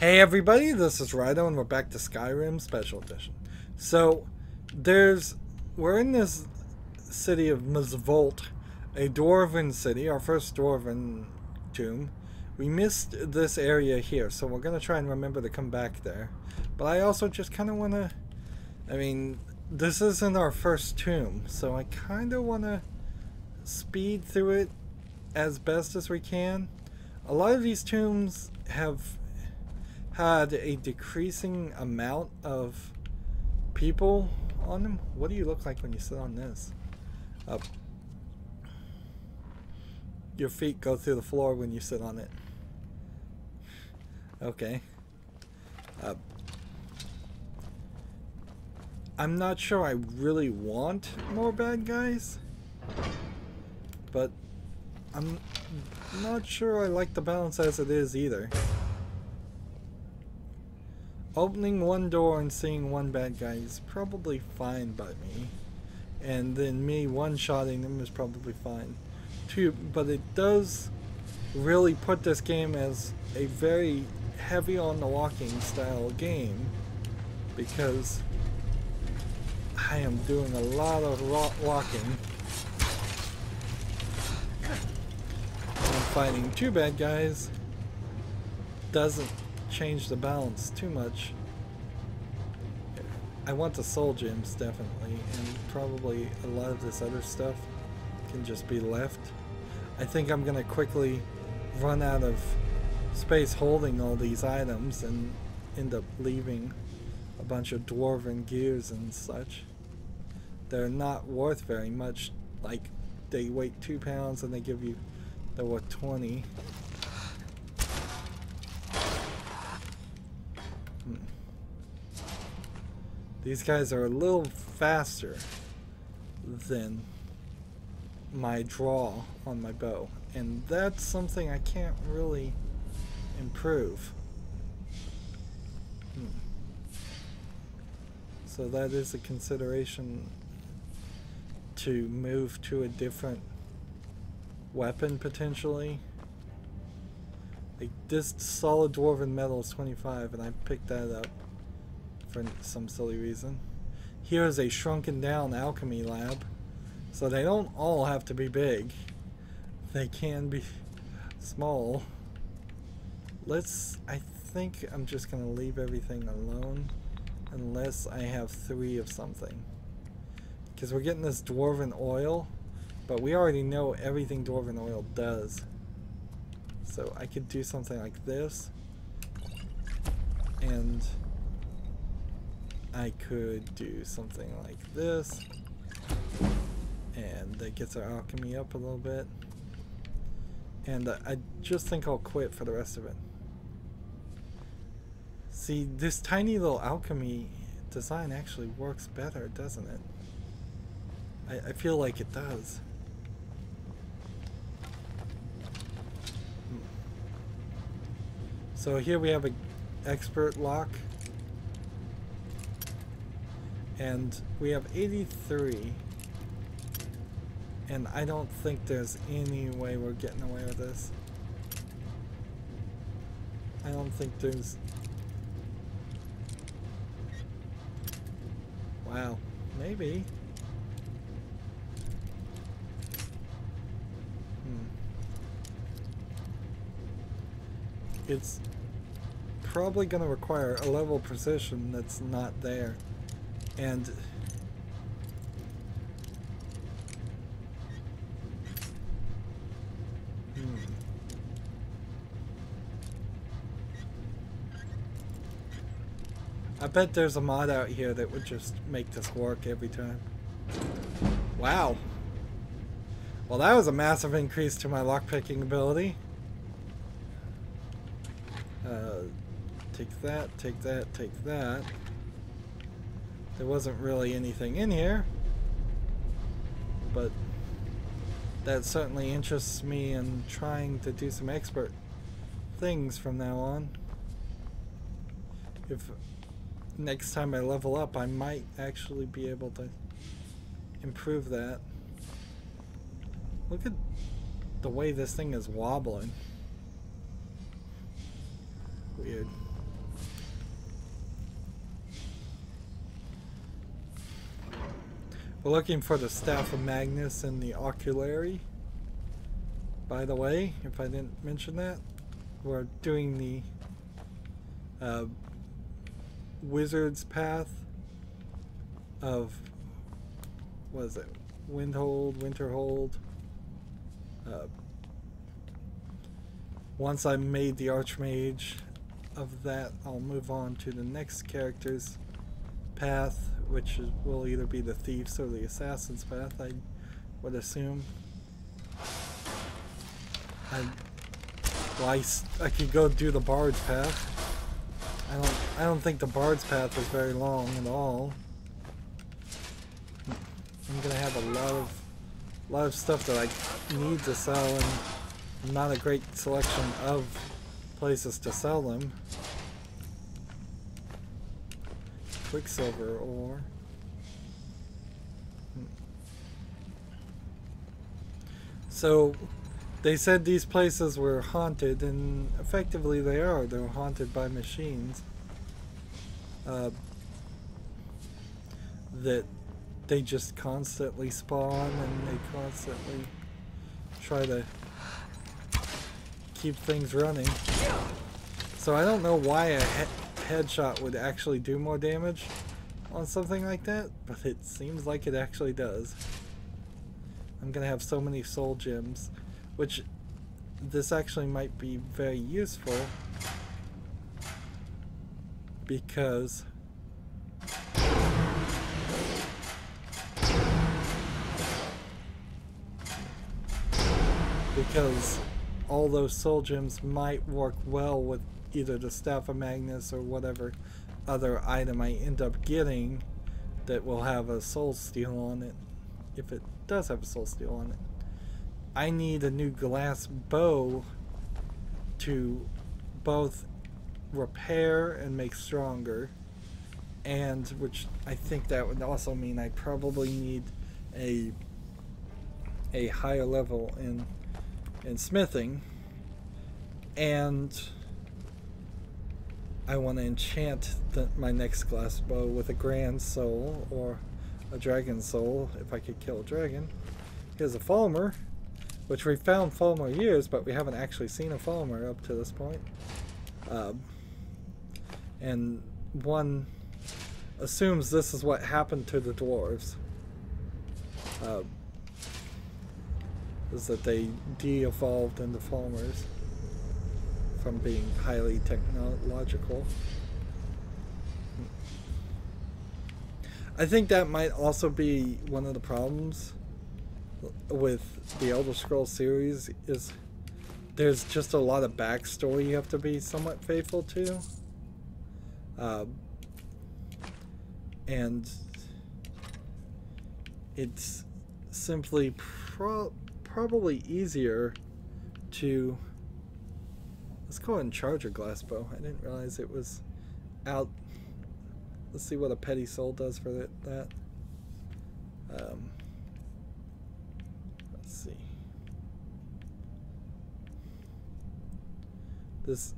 Hey everybody, this is Rydo and we're back to Skyrim Special Edition. So, we're in this city of Mzvolt, a dwarven city, our first dwarven tomb. We missed this area here, so we're going to try and remember to come back there. But I also just kind of want to, this isn't our first tomb, so I kind of want to speed through it as best as we can. A lot of these tombs have had a decreasing amount of people on them. What do you look like when you sit on this? Your feet go through the floor when you sit on it. Okay. I'm not sure I really want more bad guys, but I'm not sure I like the balance as it is either. Opening one door and seeing one bad guy is probably fine by me, and then me one-shotting them is probably fine too, but it does really put this game as a very heavy on the walking style game, because I am doing a lot of walking and fighting two bad guys doesn't change the balance too much. I want the soul gems definitely, and probably a lot of this other stuff can just be left. I think I'm gonna quickly run out of space holding all these items and end up leaving a bunch of dwarven gears and such. They're not worth very much. Like, they weigh 2 pounds and they're worth 20. These guys are a little faster than my draw on my bow, and that's something I can't really improve. So that is a consideration, to move to a different weapon potentially. Like, this solid dwarven metal is 25 and I picked that up for some silly reason. Here is a shrunken down alchemy lab, so they don't all have to be big. They can be small. I think I'm just gonna leave everything alone unless I have 3 of something, because we're getting this dwarven oil, but we already know everything dwarven oil does. So I could do something like this, and I could do something like this, and that gets our alchemy up a little bit, and I just think I'll quit for the rest of it. See, this tiny little alchemy design actually works better, doesn't it? I feel like it does. So here we have an expert lock, and we have 83, and I don't think there's any way we're getting away with this. I don't think there's... Wow, maybe. It's probably going to require a level of precision that's not there. And I bet there's a mod out here that would just make this work every time. Wow. Well, that was a massive increase to my lockpicking ability. Take that, take that, take that. There wasn't really anything in here, but that certainly interests me in trying to do some expert things from now on. If next time I level up, I might actually be able to improve that. Look at the way this thing is wobbling. Weird. We're looking for the Staff of Magnus and the Oculary. By the way, if I didn't mention that, we're doing the Wizard's Path of, what is it? Windhold, Winterhold. Once I made the Archmage of that, I'll move on to the next character's path, which will either be the Thief's or the Assassin's path, I would assume. I could go do the Bard's path. I don't think the Bard's path is very long at all. I'm gonna have a lot of stuff that I need to sell, and not a great selection of places to sell them. Quicksilver ore. So they said these places were haunted, and effectively they are. They're haunted by machines that they just constantly spawn, and they constantly try to keep things running. So I don't know why a headshot would actually do more damage on something like that, but it seems like it actually does. I'm gonna have so many soul gems, which this actually might be very useful because all those soul gems might work well with either the Staff of Magnus or whatever other item I end up getting that will have a soul steel on it, if it does have a soul steel on it. I need a new glass bow to both repair and make stronger, and which I think that would also mean I probably need a higher level in smithing, and I want to enchant my next glass bow with a grand soul or a dragon soul if I could kill a dragon. Here's a Falmer, which we found Falmer years, but we haven't actually seen a Falmer up to this point. And one assumes this is what happened to the dwarves. Is that they de-evolved into Falmers from being highly technological. I think that might also be one of the problems with the Elder Scrolls series, is there's just a lot of backstory you have to be somewhat faithful to. And it's simply probably easier to... Let's go ahead and charge a glass bow. I didn't realize it was out. Let's see what a petty soul does for that. Let's see. This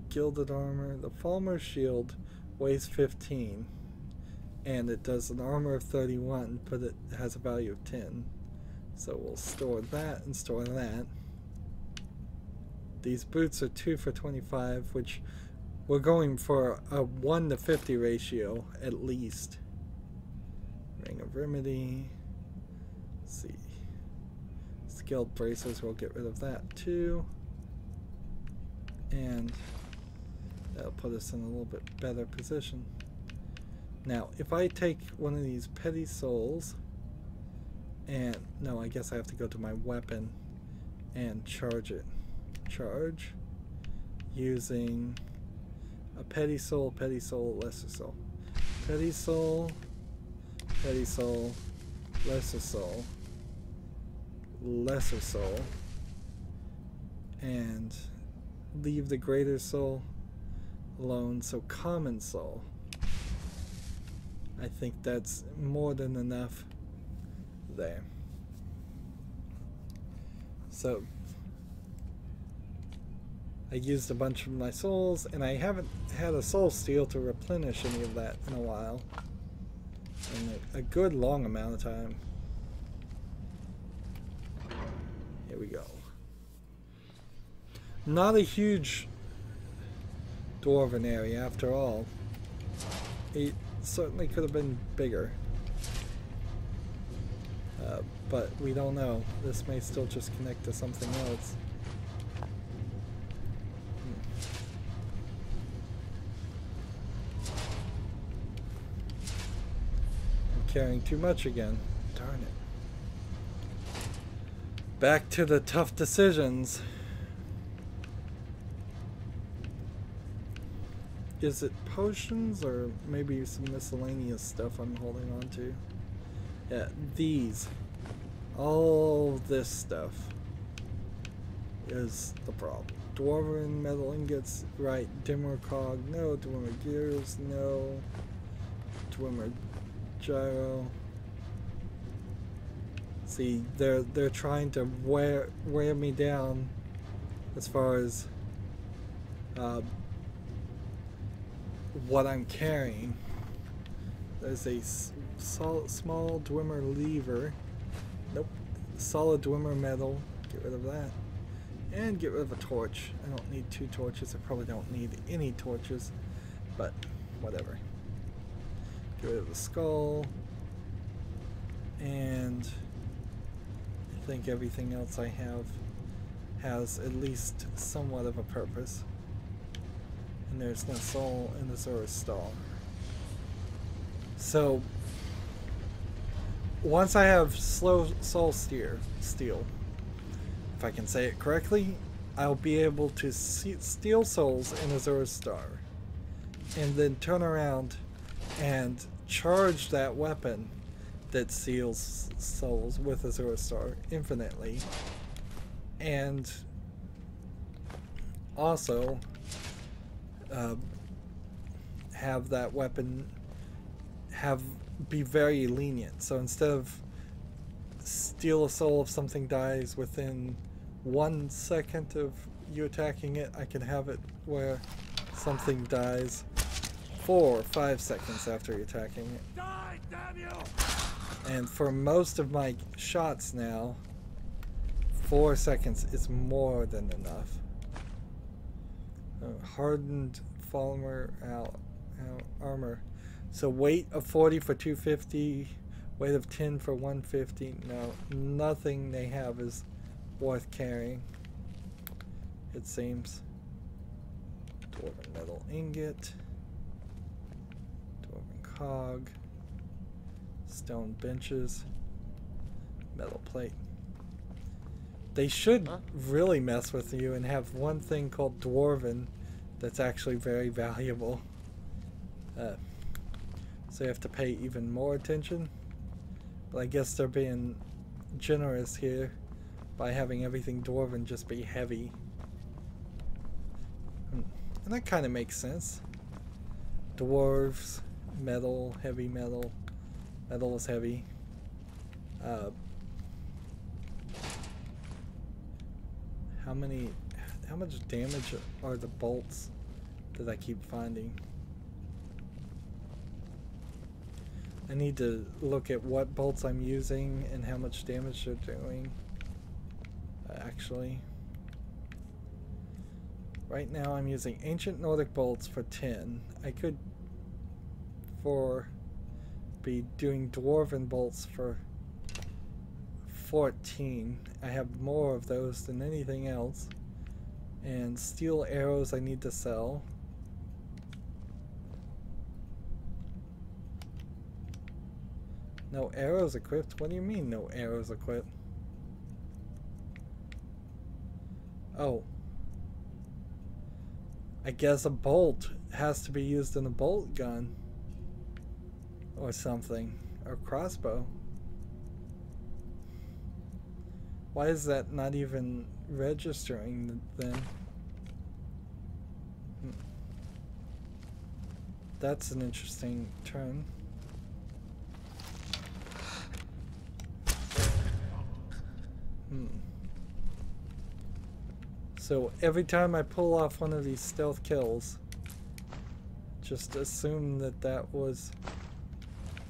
gilded armor, the Falmer shield weighs 15, and it does an armor of 31, but it has a value of 10. So we'll store that and store that. These boots are 2 for 25, which we're going for a 1 to 50 ratio at least. Ring of Remedy. Let's see. Skilled bracers, we'll get rid of that too. And that'll put us in a little bit better position. Now, if I take one of these petty souls, and no, I guess I have to go to my weapon and charge it. Charge using a petty soul, lesser soul. Petty soul, lesser soul, lesser soul, and leave the greater soul alone, so common soul. I think that's more than enough there. So I used a bunch of my souls, and I haven't had a soul steal to replenish any of that in a while. in a good long amount of time. Here we go. Not a huge dwarven area after all. It certainly could have been bigger. But we don't know. This may still just connect to something else. I'm carrying too much again. Darn it. Back to the tough decisions. Is it potions or maybe some miscellaneous stuff I'm holding on to? Yeah, these. All this stuff is the problem. Dwarven metal ingots, right. Dimmer cog, no. Dwemer gears, no. Dwemer gyro. See, they're trying to wear me down as far as what I'm carrying. There's a small Dwemer lever. Nope. Solid Dwemer metal. Get rid of that. And get rid of a torch. I don't need 2 torches. I probably don't need any torches. But whatever. Get rid of the skull. And I think everything else I have has at least somewhat of a purpose. And there's no soul in the Azura Star. So once I have soul steel, if I can say it correctly, I'll be able to steal souls in Azura Star and then turn around and charge that weapon that steals souls with Azura Star infinitely, and also have that weapon be very lenient. So instead of steal a soul if something dies within 1 second of you attacking it, I can have it where something dies 4 or 5 seconds after you're attacking it. Die, damn you! And for most of my shots now, 4 seconds is more than enough. Hardened polymer armor. So weight of 40 for 250, weight of 10 for 150. No, nothing they have is worth carrying, it seems. Dwarven metal ingot, dwarven cog, stone benches, metal plate. They should really mess with you and have one thing called dwarven that's actually very valuable. So you have to pay even more attention. But I guess they're being generous here by having everything dwarven just be heavy. And that kind of makes sense. Dwarves, metal, heavy metal. Metal is heavy. How much damage are the bolts that I keep finding? I need to look at what bolts I'm using and how much damage they're doing. Actually, right now I'm using ancient Nordic bolts for 10. I could be doing dwarven bolts for 14. I have more of those than anything else. And steel arrows I need to sell. No arrows equipped? What do you mean no arrows equipped? Oh. I guess a bolt has to be used in a bolt gun. Or something. Or crossbow. Why is that not even registering then? That's an interesting turn. So every time I pull off one of these stealth kills, just assume that that was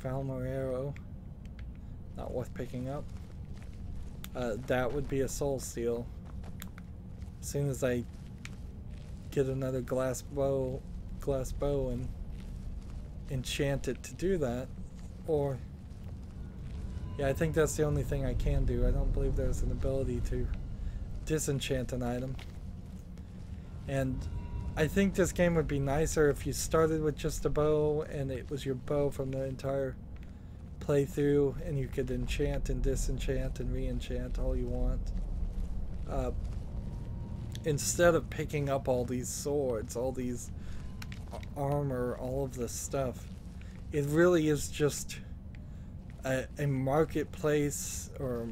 Falmer arrow. Not worth picking up. That would be a soul steal. As soon as I get another glass bow and enchant it to do that. Or yeah, I think that's the only thing I can do. I don't believe there's an ability to disenchant an item. And I think this game would be nicer if you started with just a bow and it was your bow from the entire playthrough, and you could enchant and disenchant and re-enchant all you want. Instead of picking up all these swords, all these armor, all of this stuff, it really is just a marketplace, or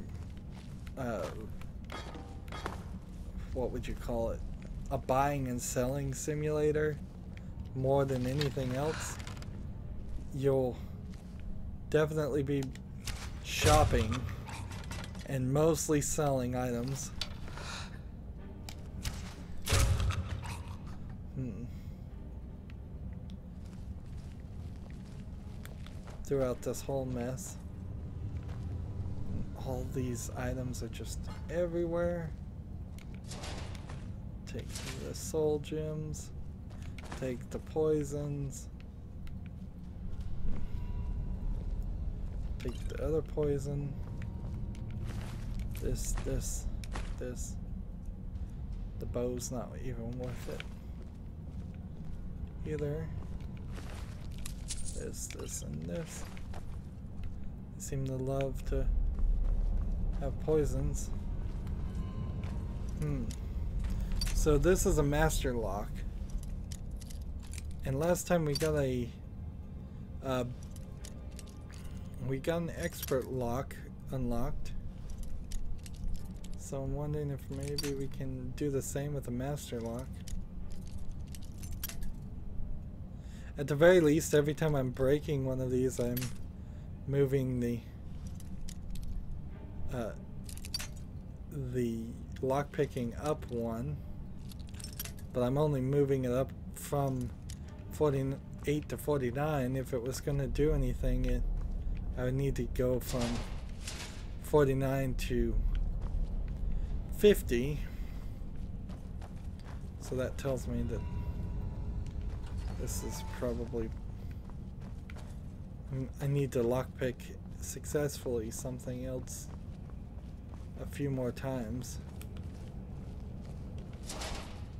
what would you call it? A buying and selling simulator more than anything else. You'll definitely be shopping and mostly selling items. Throughout this whole mess. All these items are just everywhere. Take the soul gems. Take the poisons. Take the other poison. This. The bow's not even worth it either. This, and this. They seem to love to have poisons. So this is a master lock. And last time we got an expert lock unlocked. So I'm wondering if maybe we can do the same with a master lock. At the very least, every time I'm breaking one of these, I'm moving the lockpicking up one, but I'm only moving it up from 48 to 49. If it was going to do anything, I would need to go from 49 to 50. So that tells me that this is probably, I need to lockpick successfully something else a few more times.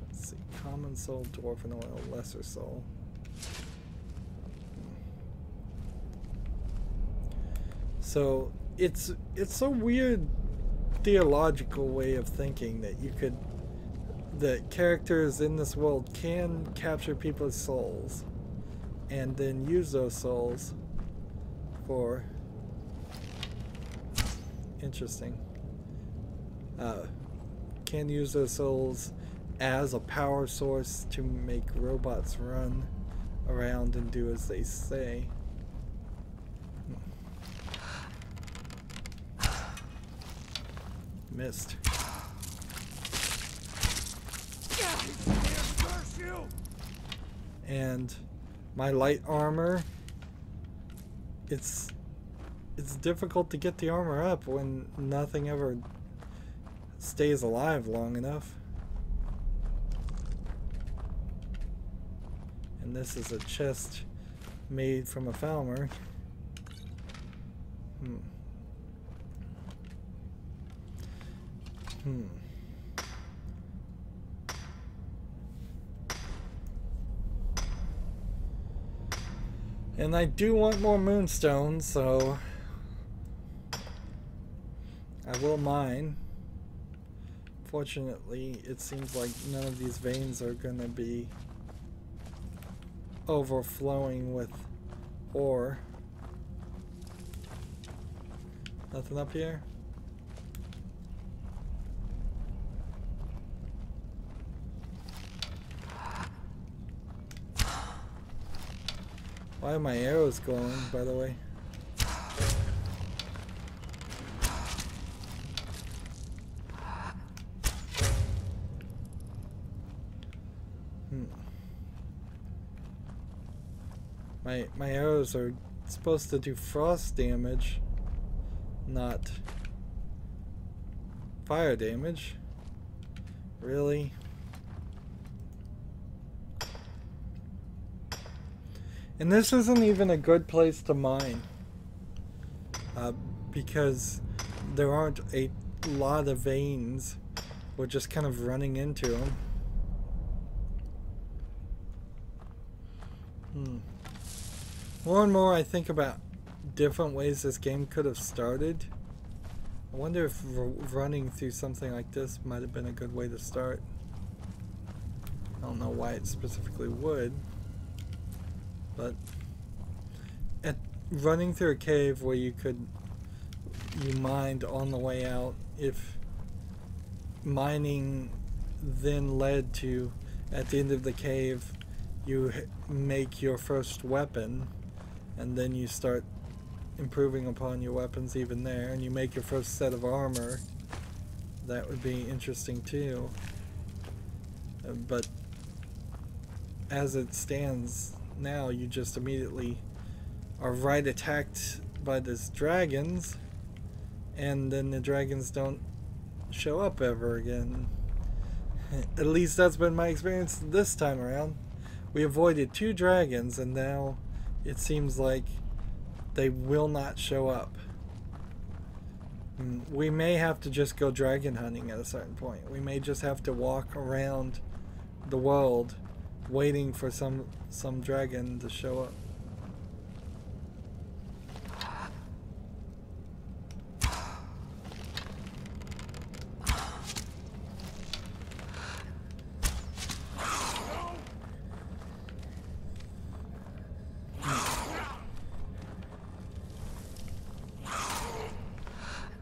Let's see, common soul, dwarven oil, lesser soul. So it's a weird theological way of thinking that that characters in this world can capture people's souls and then use those souls for can use those souls as a power source to make robots run around and do as they say. Missed. And my light armor, it's difficult to get the armor up when nothing ever stays alive long enough. And this is a chest made from a Falmer. And I do want more moonstones, so I will mine. Fortunately, it seems like none of these veins are gonna be overflowing with ore. Nothing up here? Why are my arrows glowing, by the way? My arrows are It's supposed to do frost damage, not fire damage. Really? And this isn't even a good place to mine, because there aren't a lot of veins. We're just kind of running into them. More and more I think about different ways this game could have started. I wonder if running through something like this might have been a good way to start. I don't know why it specifically would, but running through a cave where you mined on the way out, if mining then led to, at the end of the cave, you make your first weapon, and then you start improving upon your weapons even there, and you make your first set of armor. That would be interesting too. But as it stands now, you just immediately are right attacked by these dragons, and then the dragons don't show up ever again. At least that's been my experience this time around. We avoided 2 dragons, and now it seems like they will not show up. We may have to just go dragon hunting at a certain point. We may just have to walk around the world waiting for some dragon to show up.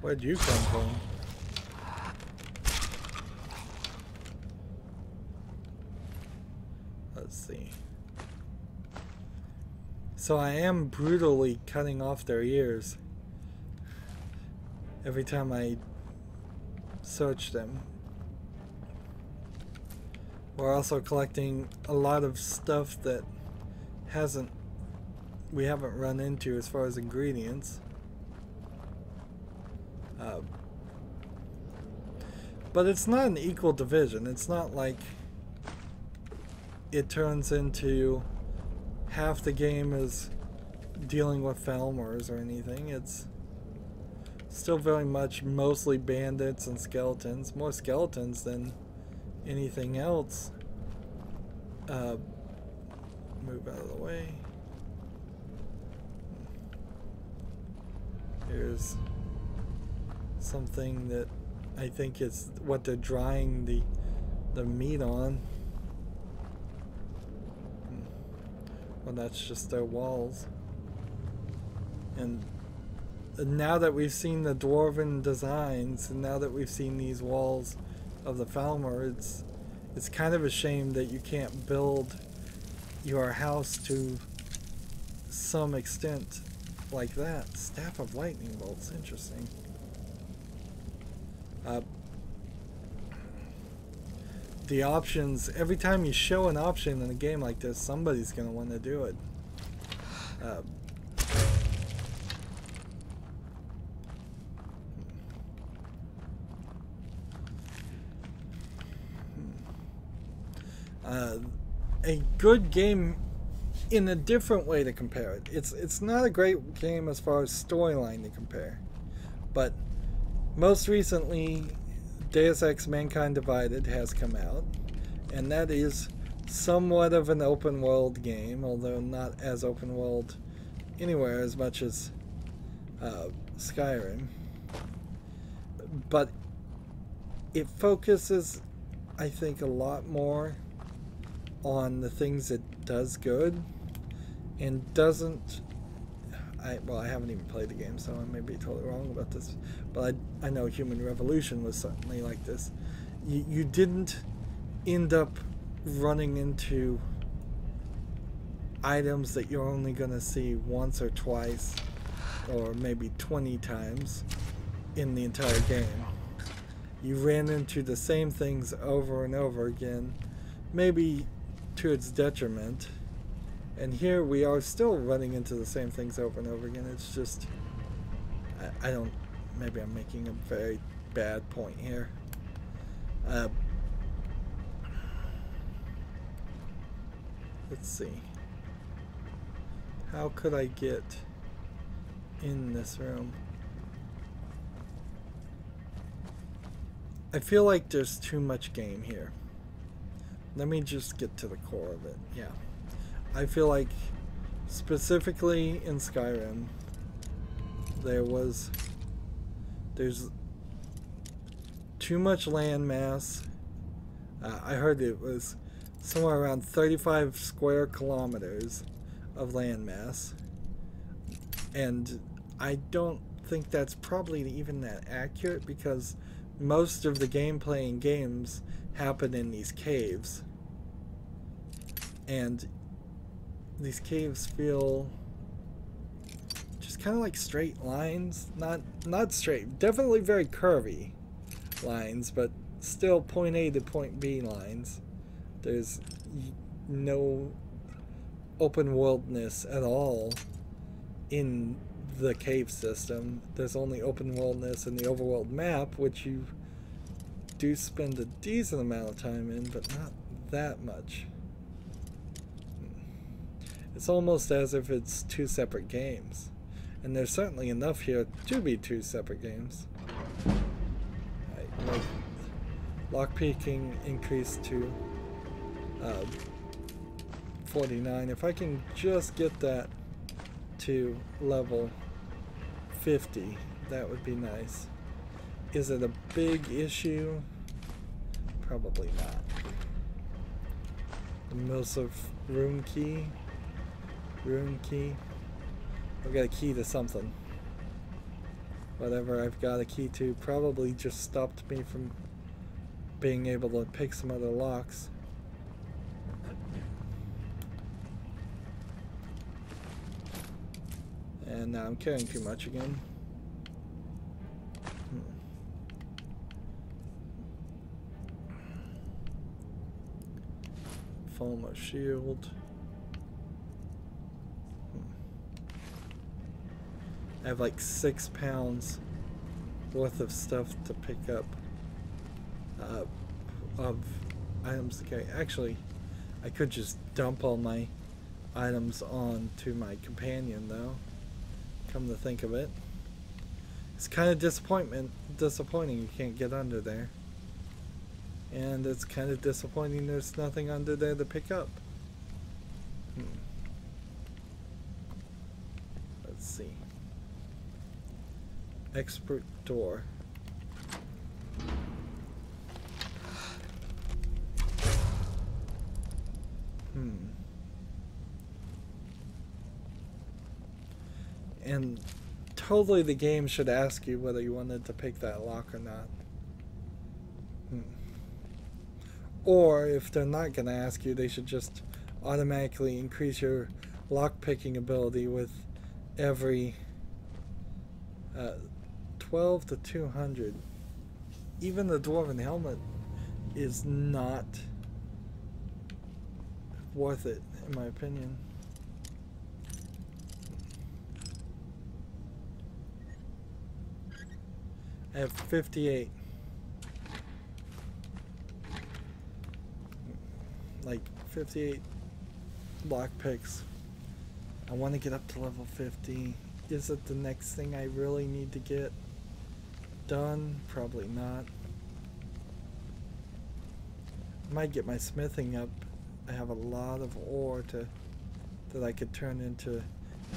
Where'd you come from? Let's see. So I am brutally cutting off their ears every time I search them. We're also collecting a lot of stuff that we haven't run into as far as ingredients. But it's not an equal division. It's not like it turns into half the game is dealing with Falmers or anything. It's still very much mostly bandits and skeletons. More skeletons than anything else. Move out of the way. Here's something that I think is what they're drying the meat on. Well, that's just their walls. And now that we've seen the dwarven designs, and now that we've seen these walls of the Falmer, it's kind of a shame that you can't build your house to some extent like that. Staff of lightning bolts, interesting. The options, every time you show an option in a game like this, somebody's going to want to do it. A good game in a different way to compare it. It's not a great game as far as storyline to compare, but most recently Deus Ex Mankind Divided has come out, and that is somewhat of an open world game, although not as open world anywhere as much as Skyrim. But it focuses, I think, a lot more on the things it does good and doesn't. Well, I haven't even played the game, so I may be totally wrong about this, but I know Human Revolution was certainly like this. You didn't end up running into items that you're only going to see once or twice, or maybe 20 times in the entire game. You ran into the same things over and over again, maybe to its detriment, And here we are still running into the same things over and over again. It's just, I don't, maybe I'm making a very bad point here. Let's see. How could I get in this room? I feel like there's too much game here. Let me just get to the core of it. Yeah. I feel like specifically in Skyrim there's too much land mass. I heard it was somewhere around 35 square kilometers of land mass, and I don't think that's probably even that accurate, because most of the gameplay in games happen in these caves, and these caves feel just kind of like straight lines. Not straight, definitely very curvy lines, but still point A to point B lines. There's no open worldness at all in the cave system. There's only open worldness in the overworld map, which you do spend a decent amount of time in, but not that much. It's almost as if it's two separate games, and there's certainly enough here to be two separate games. Right, lockpicking increased to 49. If I can just get that to level 50, that would be nice. Is it a big issue? Probably not. Immersive room key. Room key. I've got a key to something. Whatever I've got a key to probably just stopped me from being able to pick some other locks. And now I'm carrying too much again. Foam of shield. I have like 6 pounds worth of stuff to pick up of items to carry. Actually, I could just dump all my items onto my companion, though. Come to think of it, it's kind of disappointing you can't get under there, and it's kind of disappointing there's nothing under there to pick up. Let's see. Expert door. And totally the game should ask you whether you wanted to pick that lock or not. Or if they're not going to ask you, they should just automatically increase your lock picking ability with every 12 to 200. Even the dwarven helmet is not worth it, in my opinion. I have 58. Like 58 lockpicks. I want to get up to level 50. Is it the next thing I really need to get done? Probably not. I might get my smithing up. I have a lot of ore that I could turn into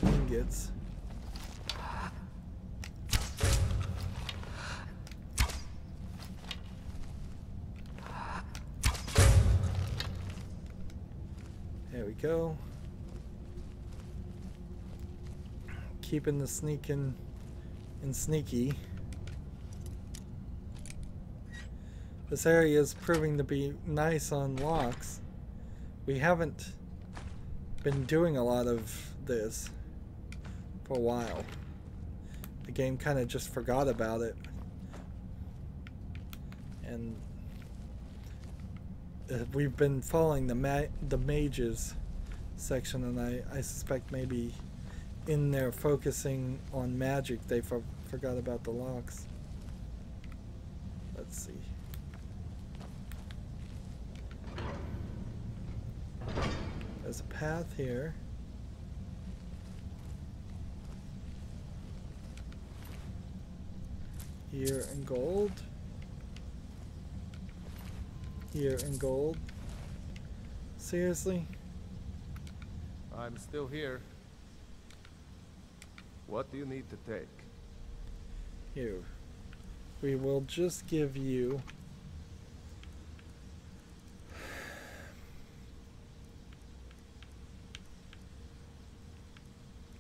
ingots. There we go. Keeping the sneaking and sneaky. This area is proving to be nice on locks. We haven't been doing a lot of this for a while. The game kind of just forgot about it. And we've been following the mages section, and I suspect maybe in their focusing on magic they forgot about the locks. Let's see. There's a path here. Here in gold. Here in gold. Seriously? I'm still here. What do you need to take? Here. We will just give you...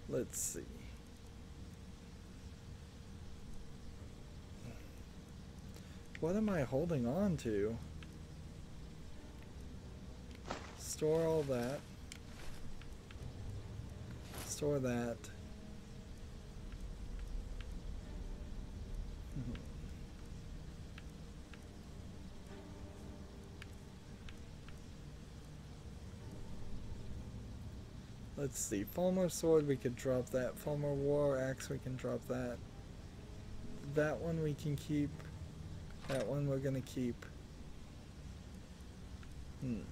Let's see. What am I holding on to? Store all that. Store that. Let's see. Fulmer sword, we could drop that. Fulmer war axe, we can drop that. That one we can keep. That one we're gonna keep. I'm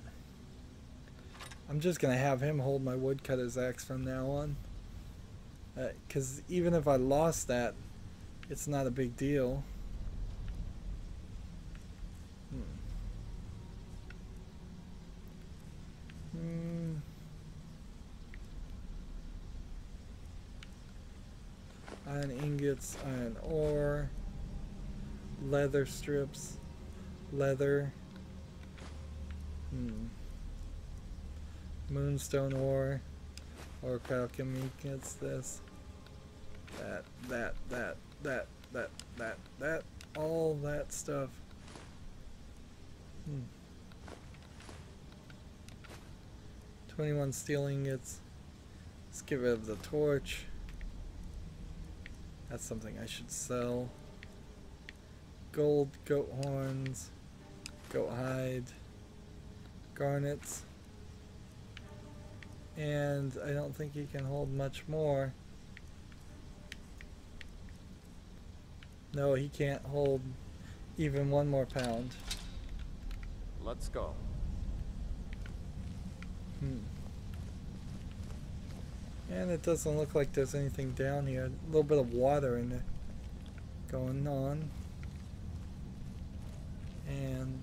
just gonna have him hold my woodcutter's axe from now on. Because even if I lost that, it's not a big deal. Iron ingots, iron ore, leather strips, leather, moonstone ore, or alchemy gets this, that, all that stuff. 21 steel ingots. Let's get rid of the torch. That's something I should sell. Gold, goat horns, goat hide, garnets. And I don't think he can hold much more. No, he can't hold even one more pound. Let's go. And it doesn't look like there's anything down here. A little bit of water in there going on. And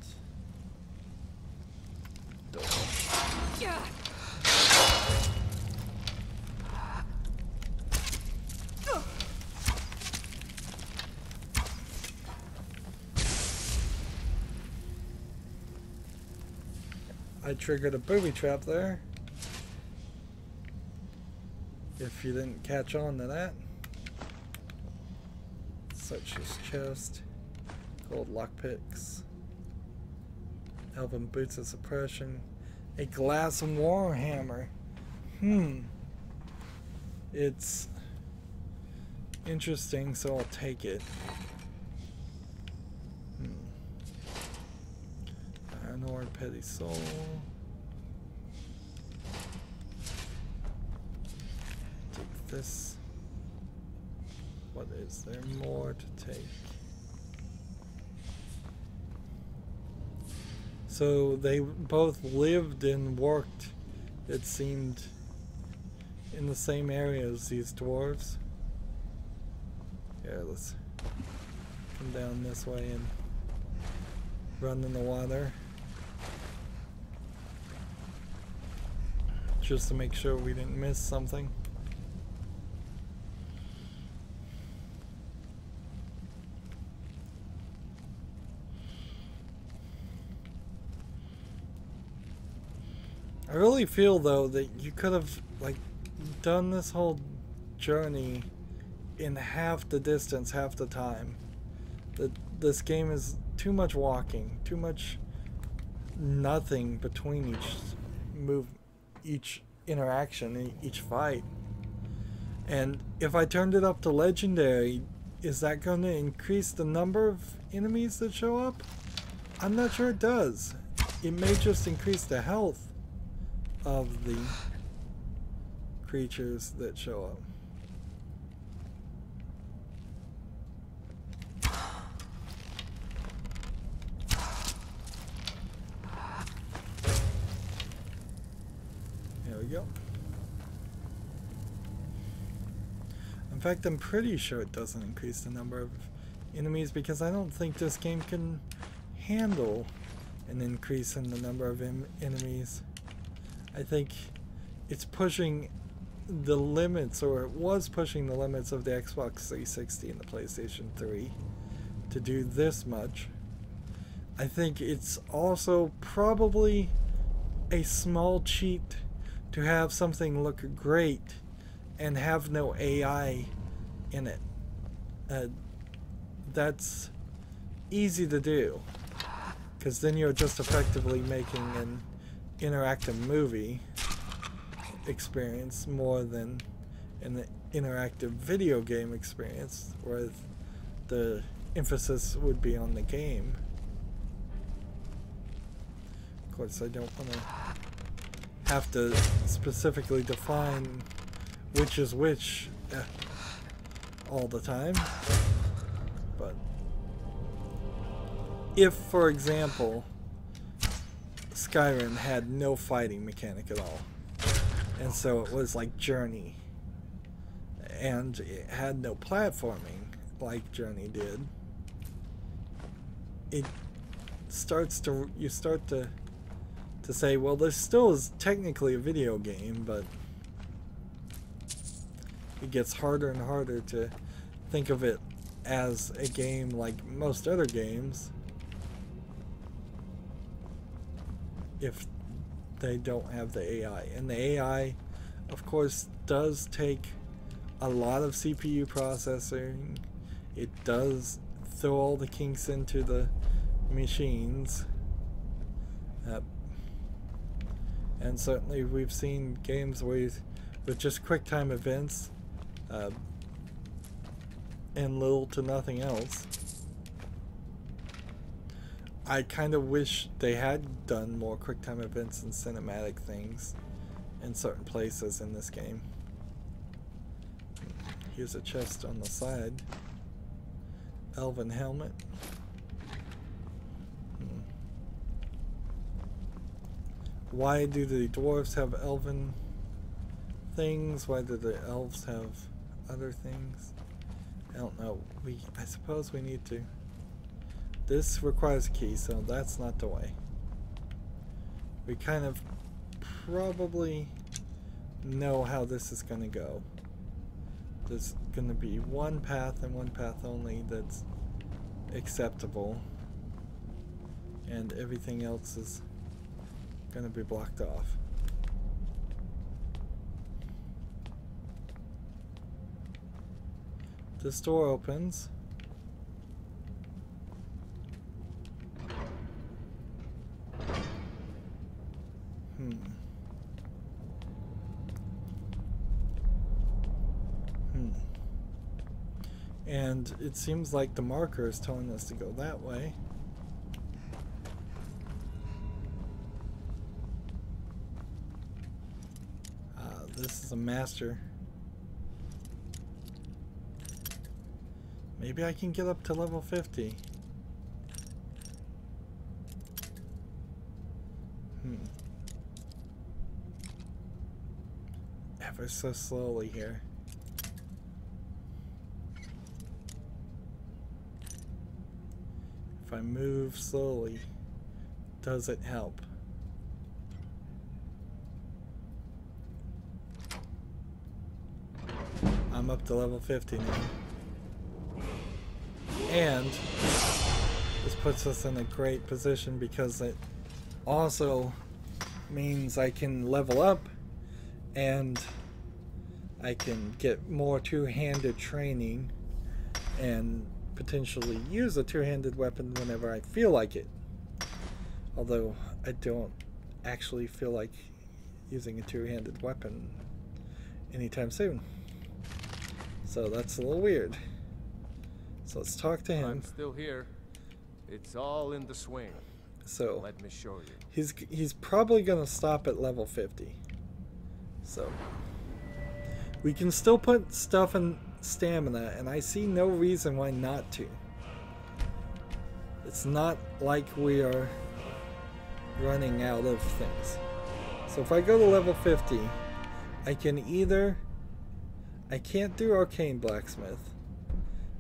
I triggered a booby trap there. If you didn't catch on to that. Search his chest. Gold lockpicks. Elven boots of suppression. A glass warhammer. It's interesting, so I'll take it. Iron ore, petty soul. Take this. What is there more to take? So they both lived and worked, it seemed, in the same area as these dwarves. Here, let's come down this way and run in the water. Just to make sure we didn't miss something. I really feel though that you could have like done this whole journey in half the distance, half the time. That this game is too much walking, too much nothing between each move, each interaction, each fight. And if I turned it up to legendary, is that going to increase the number of enemies that show up? I'm not sure it does. It may just increase the health of the creatures that show up. There we go. In fact, I'm pretty sure it doesn't increase the number of enemies because I don't think this game can handle an increase in the number of enemies. I think it's pushing the limits, or it was pushing the limits of the Xbox 360 and the PlayStation 3 to do this much. I think it's also probably a small cheat to have something look great and have no AI in it. That's easy to do, because then you're just effectively making an interactive movie experience more than an interactive video game experience, where the emphasis would be on the game. Of course, I don't want to have to specifically define which is which all the time, but if, for example, Skyrim had no fighting mechanic at all, and so it was like Journey, and it had no platforming like Journey did, you start to say, well, this still is technically a video game, but it gets harder and harder to think of it as a game like most other games if they don't have the AI. And the AI, of course, does take a lot of CPU processing. It does throw all the kinks into the machines. And certainly we've seen games with just QuickTime events and little to nothing else. I kind of wish they had done more QuickTime events and cinematic things in certain places in this game. Here's a chest on the side. Elven helmet. Why do the dwarves have elven things? Why do the elves have other things? I don't know. I suppose we need to. This requires a key, so that's not the way. We kind of probably know how this is going to go. There's going to be one path and one path only that's acceptable, and everything else is going to be blocked off. This door opens. And it seems like the marker is telling us to go that way. This is a master. Maybe I can get up to level 50. Ever so slowly here. If I move slowly, does it help? I'm up to level 50 now. And this puts us in a great position because it also means I can level up and I can get more two-handed training and potentially use a two-handed weapon whenever I feel like it. Although I don't actually feel like using a two-handed weapon anytime soon. So that's a little weird. So let's talk to him. I'm still here. It's all in the swing. So let me show you. He's probably gonna stop at level 50. So We can still put stuff in stamina, and I see no reason why not to. It's not like we are running out of things. So if I go to level 50, I can either... I can't do Arcane Blacksmith.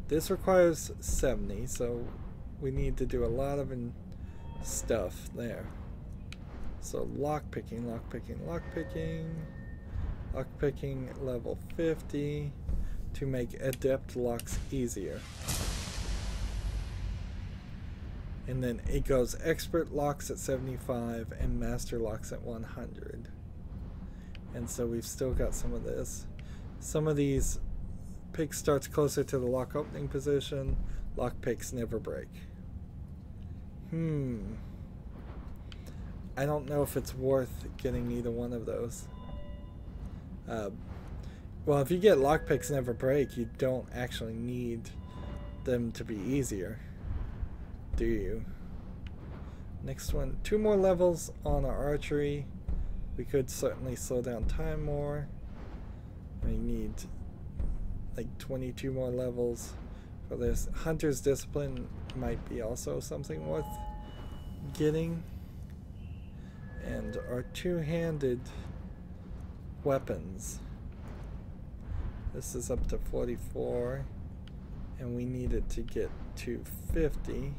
This requires 70, so we need to do a lot of stuff there. So lockpicking, lockpicking, lockpicking, lockpicking level 50 to make adept locks easier. And then it goes expert locks at 75 and master locks at 100. And so we've still got some of this. Some of these pick starts closer to the lock opening position. Lock picks never break. I don't know if it's worth getting either one of those. Well, if you get lockpicks never break, you don't actually need them to be easier, do you? Next one, 2 more levels on our archery. We could certainly slow down time more. We need like 22 more levels for this. Hunter's Discipline might be also something worth getting. And our two-handed weapons. This is up to 44, and we need it to get to 50.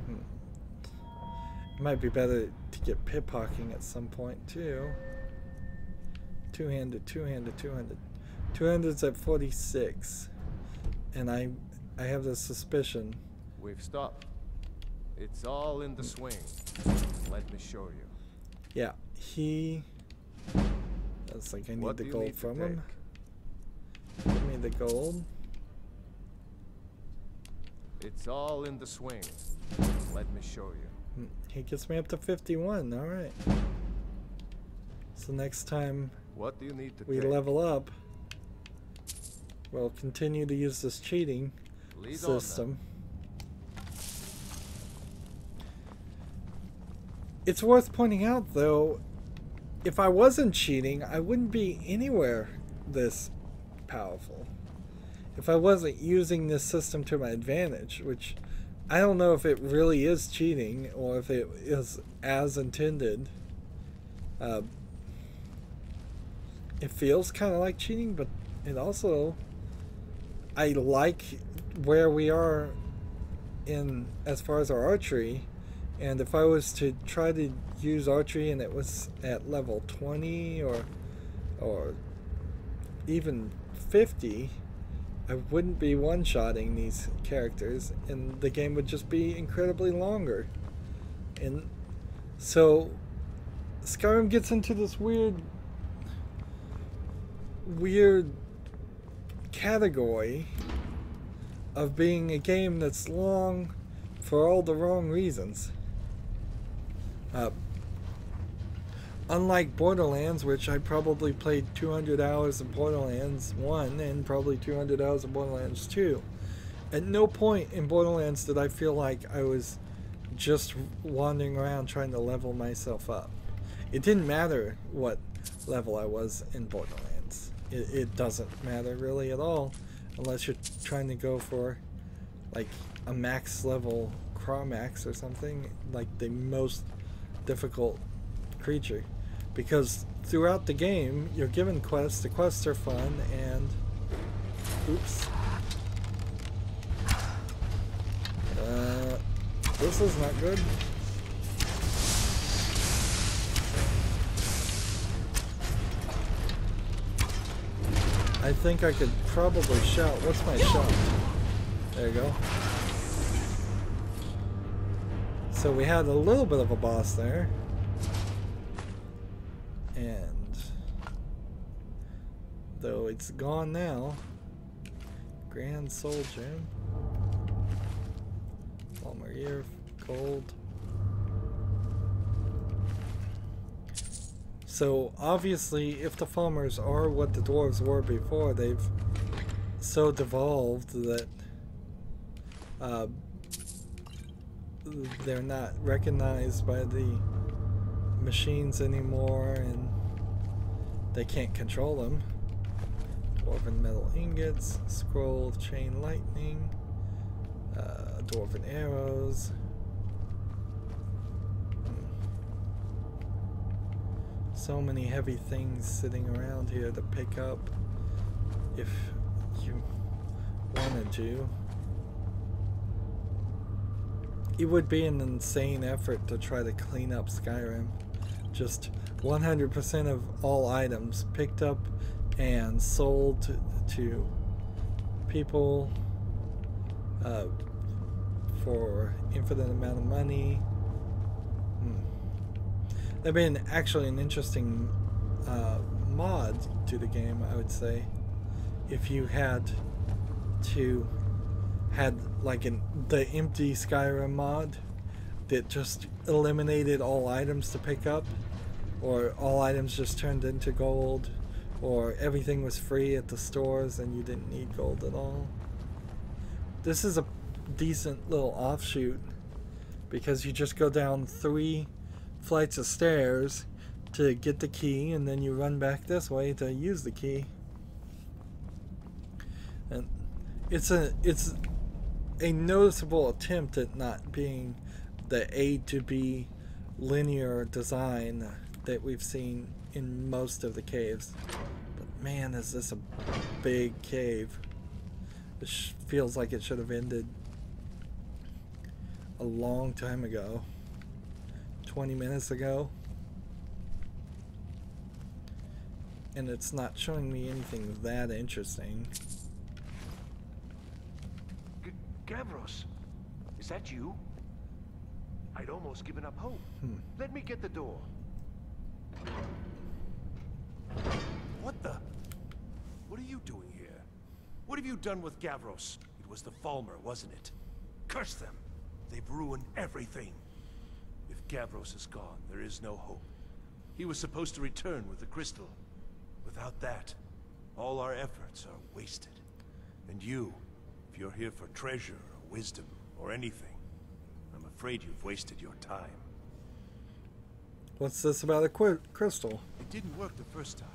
It might be better to get pickpocketing at some point too. Two-handed, two-handed, two-handed. Two-handed's at 46, and I have the suspicion. We've stopped. It's all in the swing. Let me show you. Yeah, that's like I need the gold from him. Give me the gold. It's all in the swing. Let me show you. He gets me up to 51. All right. So next time what do you need to we level up, we'll continue to use this cheating system. It's worth pointing out, though, if I wasn't cheating, I wouldn't be anywhere this powerful. If I wasn't using this system to my advantage, which I don't know if it really is cheating or if it is as intended. It feels kind of like cheating, but it also, I like where we are in as far as our archery. And if I was to try to use archery and it was at level 20 or even 50, I wouldn't be one-shotting these characters, and the game would just be incredibly longer. And so Skyrim gets into this weird category of being a game that's long for all the wrong reasons. Unlike Borderlands, which I probably played 200 hours of Borderlands 1 and probably 200 hours of Borderlands 2. At no point in Borderlands did I feel like I was just wandering around trying to level myself up. It didn't matter what level I was in Borderlands. It doesn't matter really at all unless you're trying to go for like a max level Cromax or something, like the most difficult creature, because throughout the game you're given quests. The quests are fun, and oops, this is not good. I think I could probably shout. What's my shout? There you go. So we had a little bit of a boss there. And though it's gone now. Grand Soul Gem. Palmer Ear, gold. So obviously if the Falmers are what the dwarves were before, they've so devolved that they're not recognized by the machines anymore, and they can't control them. Dwarven metal ingots, scroll of chain lightning, dwarven arrows. So many heavy things sitting around here to pick up if you wanted to. It would be an insane effort to try to clean up Skyrim. Just 100% of all items picked up and sold to people for infinite amount of money. That'd be actually an interesting mod to the game, I would say, if you had like the empty Skyrim mod that just eliminated all items to pick up, or all items just turned into gold, or everything was free at the stores and you didn't need gold at all. This is a decent little offshoot because you just go down 3 flights of stairs to get the key, and then you run back this way to use the key. And it's a noticeable attempt at not being the A to B linear design that we've seen in most of the caves. But man, is this a big cave. This feels like it should have ended a long time ago. 20 minutes ago. And it's not showing me anything that interesting. Gavros, is that you? I'd almost given up hope. Let me get the door. What the? What are you doing here? What have you done with Gavros? It was the Falmer, wasn't it? Curse them! They've ruined everything. If Gavros is gone, there is no hope. He was supposed to return with the crystal. Without that, all our efforts are wasted. And you, if you're here for treasure or wisdom or anything, I'm afraid you've wasted your time. What's this about a crystal? It didn't work the first time.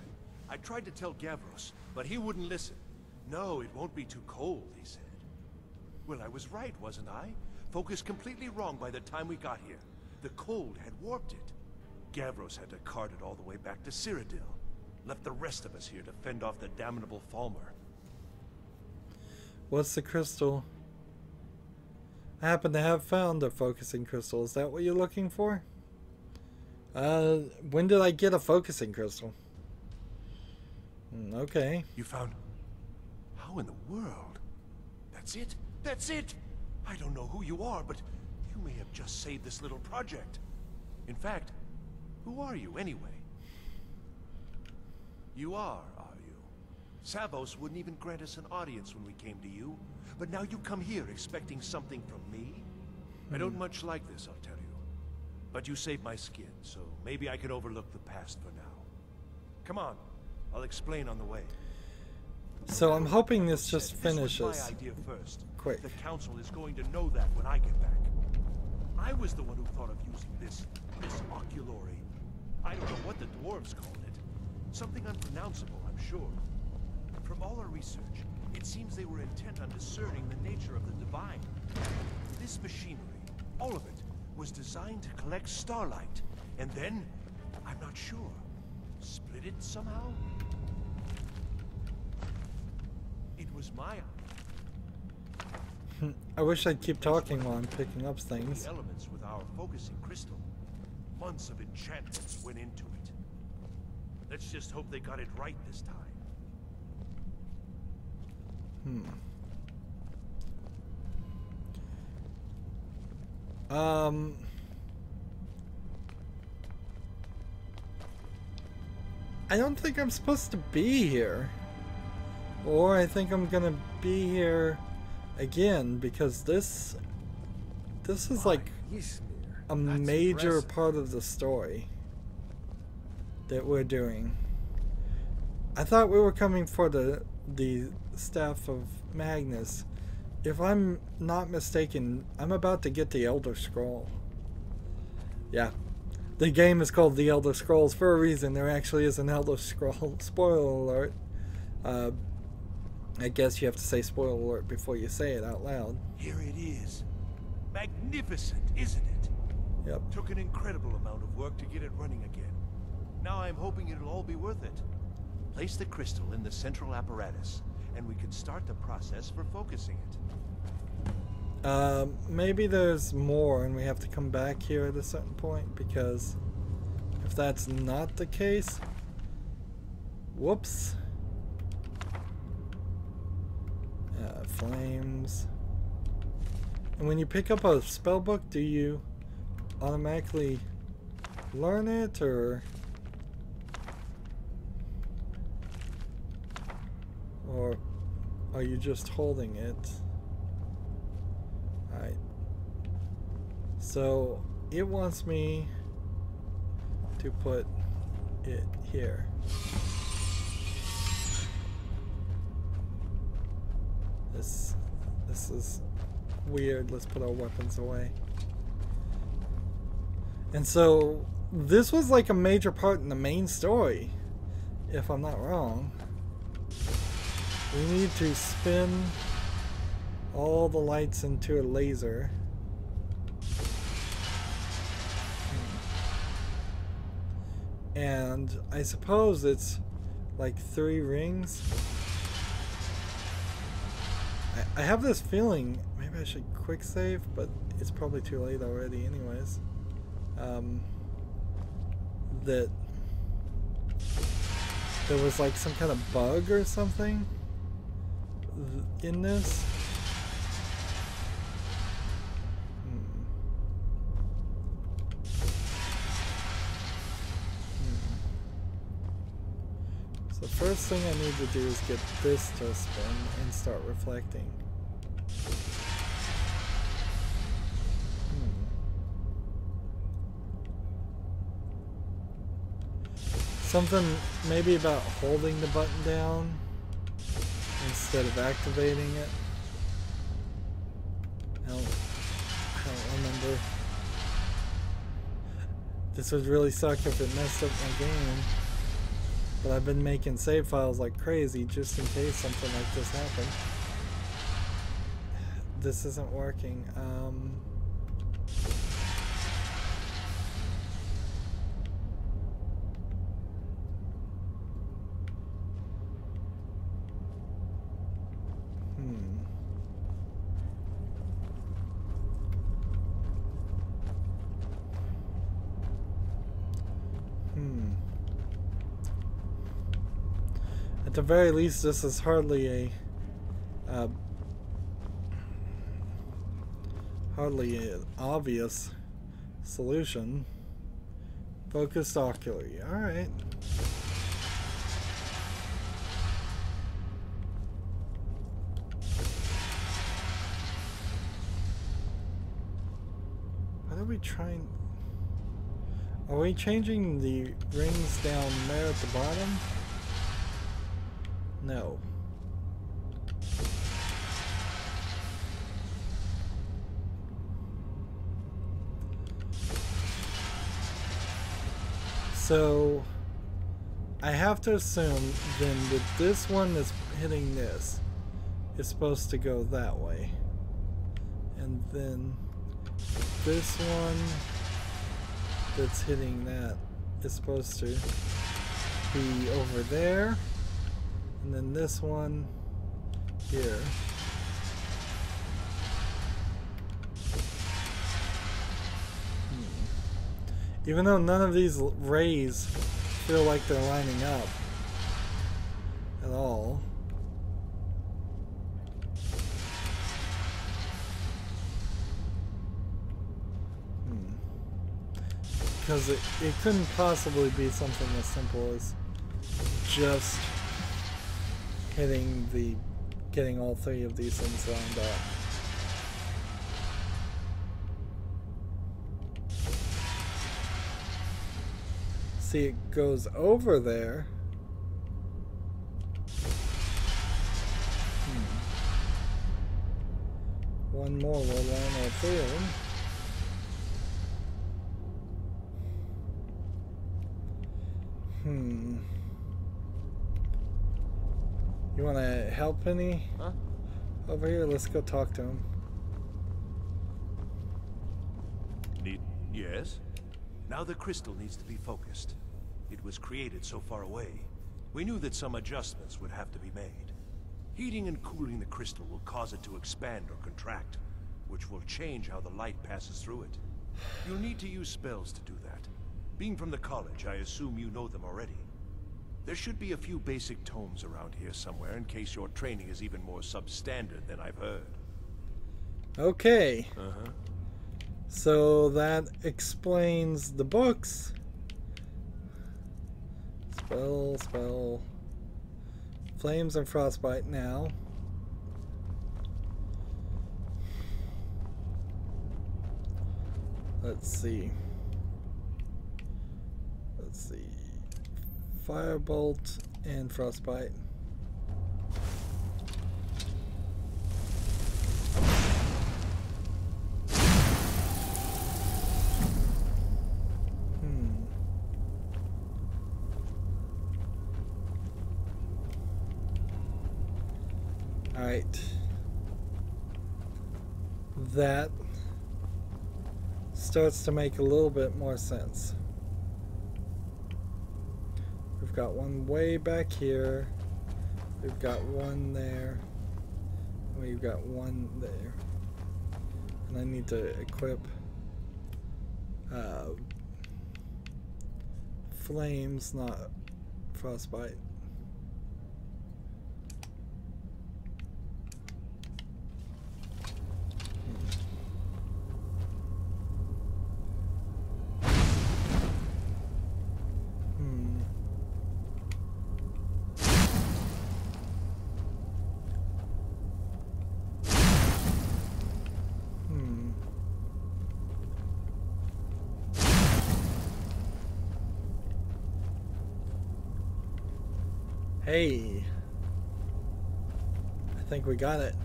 I tried to tell Gavros, but he wouldn't listen. No, it won't be too cold, he said. Well, I was right, wasn't I? Focused completely wrong by the time we got here. The cold had warped it. Gavros had to cart it all the way back to Cyrodiil. Left the rest of us here to fend off the damnable Falmer. What's the crystal? I happen to have found a focusing crystal. Is that what you're looking for? When did I get a focusing crystal? Okay. You found... How in the world? That's it? That's it! I don't know who you are, but you may have just saved this little project. In fact, who are you anyway? You are you? Savos wouldn't even grant us an audience when we came to you, but now you come here expecting something from me? I don't much like this, I'll tell you. But you saved my skin, so maybe I can overlook the past for now. Come on, I'll explain on the way. So I'm hoping this just finishes. This was my idea first. Quick. The council is going to know that when I get back. I was the one who thought of using this oculory. I don't know what the dwarves called it. Something unpronounceable, I'm sure. From all our research, it seems they were intent on discerning the nature of the divine. This machinery, all of it, was designed to collect starlight, and then, I'm not sure, split it somehow? It was my... I wish I'd keep talking while I'm picking up things. The elements with our focusing crystal. Months of enchantments went into it. Let's just hope they got it right this time. I don't think I'm supposed to be here. Or I think I'm gonna be here again, because this is like a major part of the story that we're doing. I thought we were coming for the staff of Magnus. If I'm not mistaken, I'm about to get the Elder Scroll. Yeah, The game is called The Elder Scrolls for a reason. There actually is an Elder Scroll. Spoiler alert. I guess you have to say spoiler alert before you say it out loud. Here it is. Magnificent, isn't it? Yep. Took an incredible amount of work to get it running again. Now I'm hoping it'll all be worth it. Place the crystal in the central apparatus, and we can start the process for focusing it. Maybe there's more and we have to come back here at a certain point, because if that's not the case, whoops. Flames. And when you pick up a spell book, do you automatically learn it, or are you just holding it? Alright. So it wants me to put it here. This is weird. Let's put our weapons away. And so this was like a major part in the main story, if I'm not wrong. We need to spin all the lights into a laser. And I suppose it's like 3 rings. I have this feeling maybe I should quick save, but it's probably too late already anyways. That there was like some kind of bug or something in this. So the first thing I need to do is get this to spin and start reflecting. Something maybe about holding the button down instead of activating it. I don't remember. This would really suck if it messed up my game. But I've been making save files like crazy just in case something like this happened. This isn't working. At the very least, this is hardly an obvious solution. Focused ocularly. All right. What are we trying? Are we changing the rings down there at the bottom? No. So I have to assume then that this one that's hitting this is supposed to go that way. And then this one that's hitting that is supposed to be over there. And then this one here. Even though none of these rays feel like they're lining up at all. Because it couldn't possibly be something as simple as just getting all 3 of these things lined up. See, it goes over there. One more will line all 3 of them. You want to help any? Huh? Over here, let's go talk to him. Yes? Now the crystal needs to be focused. It was created so far away. We knew that some adjustments would have to be made. Heating and cooling the crystal will cause it to expand or contract, which will change how the light passes through it. You'll need to use spells to do that. Being from the college, I assume you know them already. There should be a few basic tomes around here somewhere in case your training is even more substandard than I've heard. Okay. Uh-huh. So that explains the books. Spell. Flames and frostbite now. Let's see. Firebolt and frostbite. Alright. That starts to make a little bit more sense. We've got one way back here. We've got one there. We've got one there. And I need to equip flames, not frostbite. Hey, I think we got it.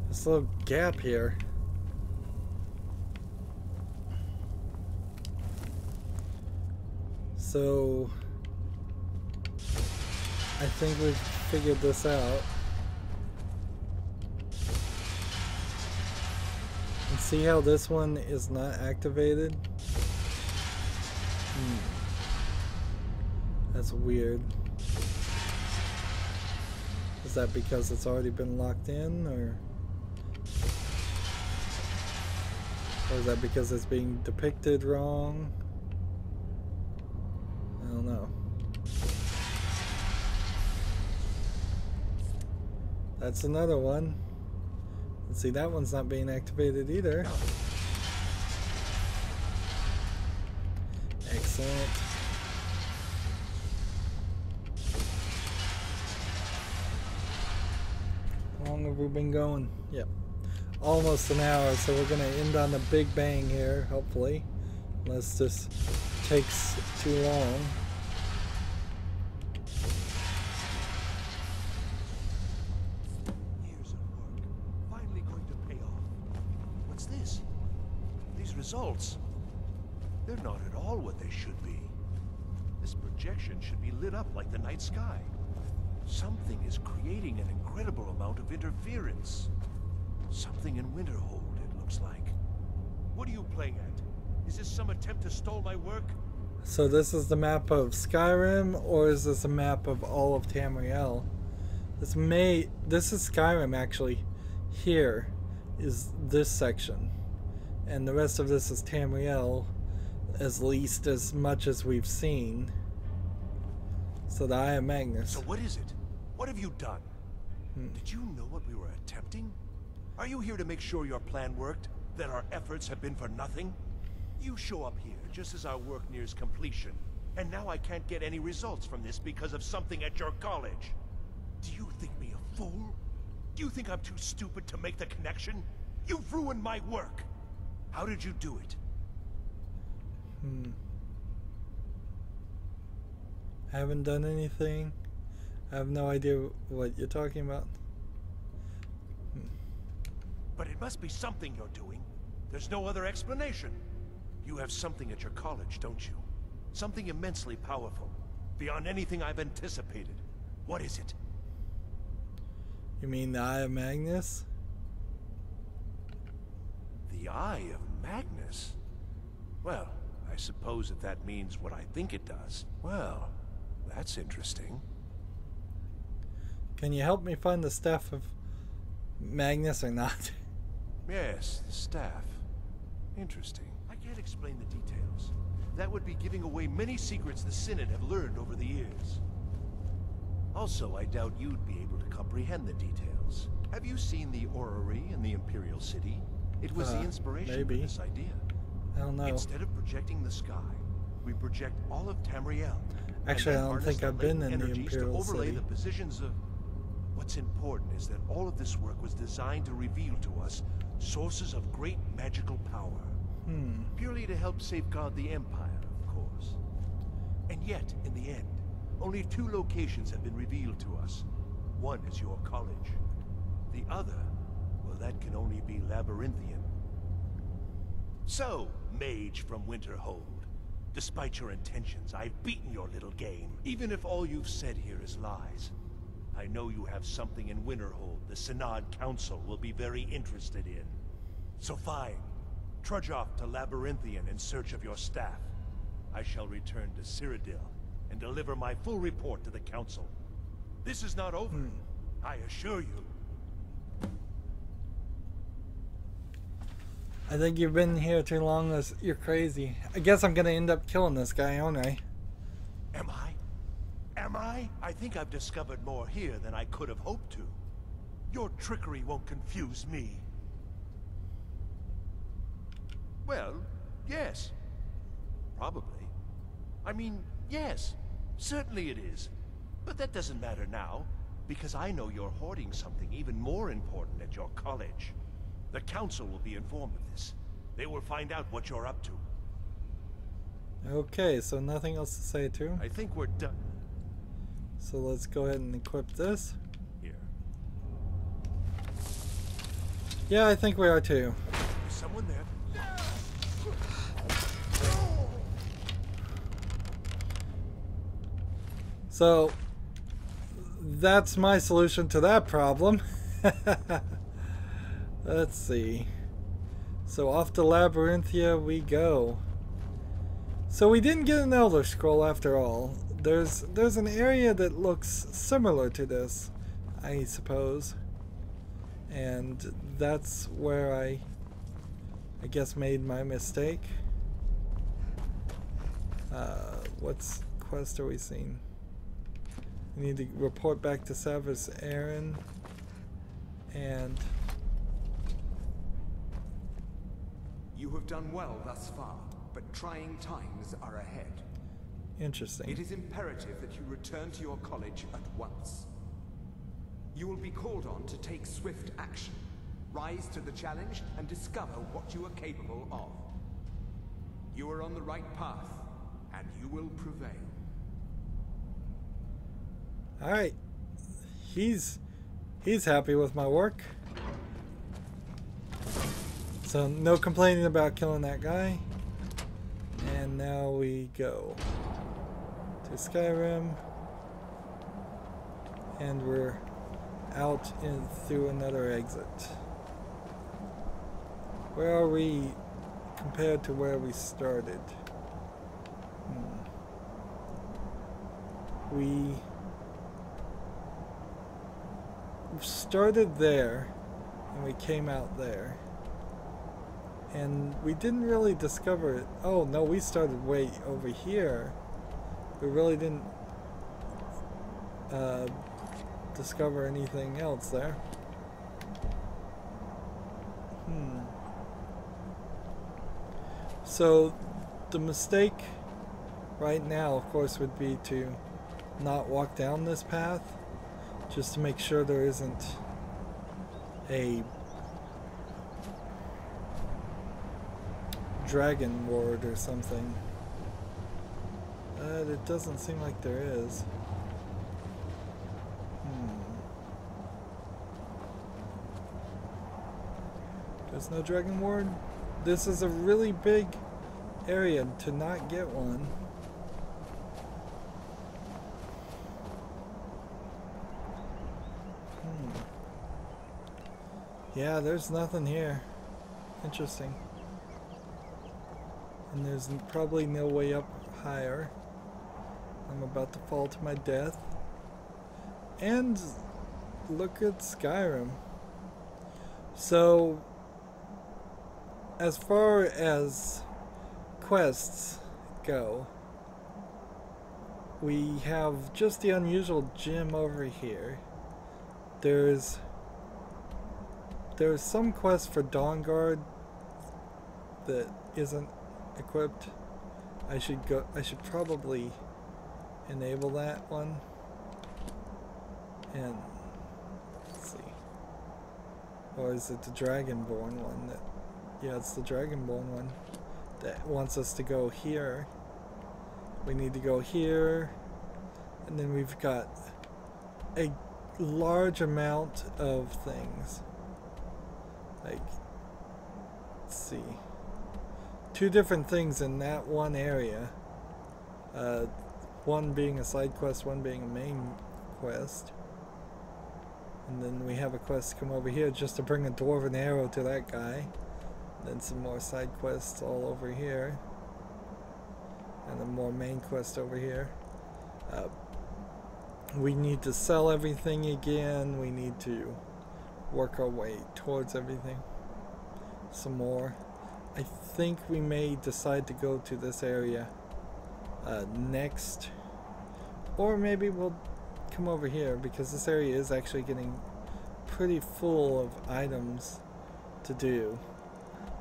This little gap here. So, I think we've figured this out. And see how this one is not activated? That's weird. Is that because it's already been locked in, or is that because it's being depicted wrong? I don't know. That's another one. Let's see, that one's not being activated either. Excellent. How long have we been going? Yep. Almost an hour, so we're gonna end on the big bang here, hopefully. Unless this takes too long. Years of work, finally going to pay off. What's this? These results, they're not at all what they should be. This projection should be lit up like the night sky. Something is creating an incredible amount of interference. Something in Winterhold, it looks like. What are you playing at? Is this some attempt to stall my work? So this is the map of Skyrim, or is this a map of all of Tamriel? This is Skyrim actually. Here is this section. And the rest of this is Tamriel, at least as much as we've seen. So the Eye of Magnus. So what is it? What have you done? Did you know what we were attempting? Are you here to make sure your plan worked? That our efforts have been for nothing? You show up here just as our work nears completion, and now I can't get any results from this because of something at your college. Do you think me a fool? Do you think I'm too stupid to make the connection? You've ruined my work! How did you do it? I haven't done anything. I have no idea what you're talking about. But it must be something you're doing. There's no other explanation. You have something at your college, don't you? Something immensely powerful, beyond anything I've anticipated. What is it? You mean the Eye of Magnus? The Eye of Magnus? Well, I suppose if that means what I think it does. Well, that's interesting. Can you help me find the Staff of Magnus or not? Yes, the staff. Interesting. I can't explain the details. That would be giving away many secrets the Synod have learned over the years. Also, I doubt you'd be able to comprehend the details. Have you seen the orrery in the Imperial City? It was the inspiration for this idea. I don't know. Instead of projecting the sky, we project all of Tamriel. Actually, I don't think I've been in the Imperial City. City. The positions of... What's important is that all of this work was designed to reveal to us sources of great magical power. Purely to help safeguard the Empire, of course. And yet, in the end, only 2 locations have been revealed to us. One is your college. The other, well, that can only be Labyrinthian. So, mage from Winterhold, despite your intentions, I've beaten your little game. Even if all you've said here is lies, I know you have something in Winterhold the Synod Council will be very interested in. So fine, trudge off to Labyrinthian in search of your staff. I shall return to Cyrodiil and deliver my full report to the Council. This is not over, I assure you. I think you've been here too long. You're crazy. I guess I'm gonna end up killing this guy, aren't I? Am I? Am I? I think I've discovered more here than I could have hoped to. Your trickery won't confuse me. Well, yes. Probably. I mean, yes. Certainly it is. But that doesn't matter now, because I know you're hoarding something even more important at your college. The Council will be informed of this. They will find out what you're up to. Okay, so nothing else to say too? I think we're done. So let's go ahead and equip this. Here. Yeah, I think we are too. Is someone there? So that's my solution to that problem. Let's see. So off to Labyrinthia we go. So we didn't get an Elder Scroll after all. There's an area that looks similar to this, I suppose. And that's where I guess made my mistake. What's quest are we seeing? We need to report back to Savas Aaron and you have done well thus far, but trying times are ahead. interesting. It is imperative that you return to your college at once. You will be called on to take swift action, rise to the challenge, and discover what you are capable of. You are on the right path, and you will prevail. Alright. He's happy with my work. So no complaining about killing that guy. And now we go to Skyrim. And we're out through another exit. Where are we compared to where we started? We started there and we came out there. And we didn't really discover it. Oh no, we started way over here. We really didn't discover anything else there. So the mistake right now, of course, would be to not walk down this path, just to make sure there isn't a dragon ward or something. But it doesn't seem like there is. There's no dragon ward? This is a really big area to not get one. Yeah, there's nothing here. Interesting. And there's probably no way up higher. I'm about to fall to my death. And look at Skyrim. So, as far as quests go, we have just the unusual gym over here. There's some quest for Dawn Guard that isn't equipped. I should probably enable that one. And let's see. Or is it the Dragonborn one that, yeah, it's the Dragonborn one that wants us to go here. We need to go here, and then we've got a large amount of things. Like, let's see, 2 different things in that one area. One being a side quest, one being a main quest. And then we have a quest come over here just to bring a dwarven arrow to that guy. Then some more side quests all over here. And a more main quest over here. We need to sell everything again. We need to work our way towards everything. Some more. I think we may decide to go to this area next. Or maybe we'll come over here, because this area is actually getting pretty full of items to do.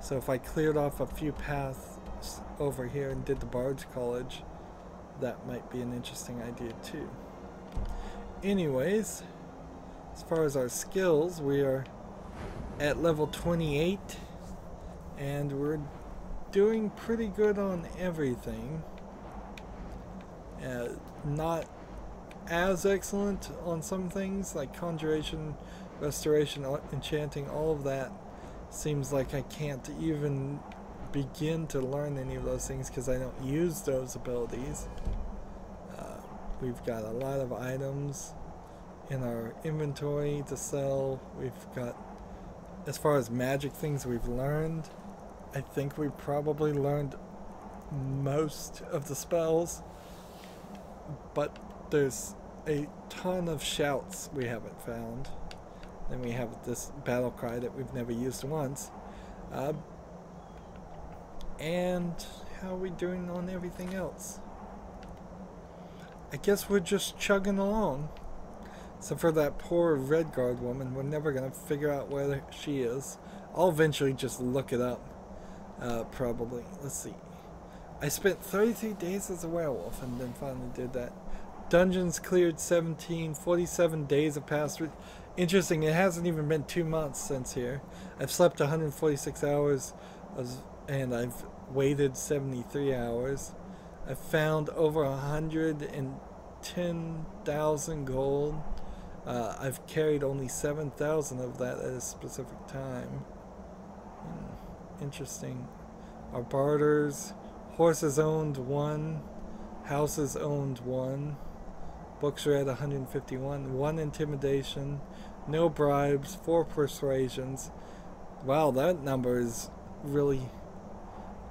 So if I cleared off a few paths over here and did the Bard's College, that might be an interesting idea too. Anyways, as far as our skills, we are at level 28 and we're doing pretty good on everything. Not as excellent on some things like conjuration, restoration, enchanting. All of that seems like I can't even begin to learn any of those things because I don't use those abilities. We've got a lot of items in our inventory to sell. We've got, as far as magic things we've learned, I think we probably learned most of the spells, but there's a ton of shouts we haven't found. Then we have this battle cry that we've never used once. And how are we doing on everything else? I guess we're just chugging along. So for that poor Redguard woman, we're never going to figure out where she is. I'll eventually just look it up. Probably. Let's see. I spent 33 days as a werewolf and then finally did that. Dungeons cleared 17, 47 days have passed. Interesting, it hasn't even been 2 months since here. I've slept 146 hours and I've waited 73 hours. I've found over 110,000 gold. I've carried only 7,000 of that at a specific time. Interesting. Our barters, horses owned 1, houses owned 1. Books are at 151. 1 intimidation, no bribes, 4 persuasions. Wow, that number is really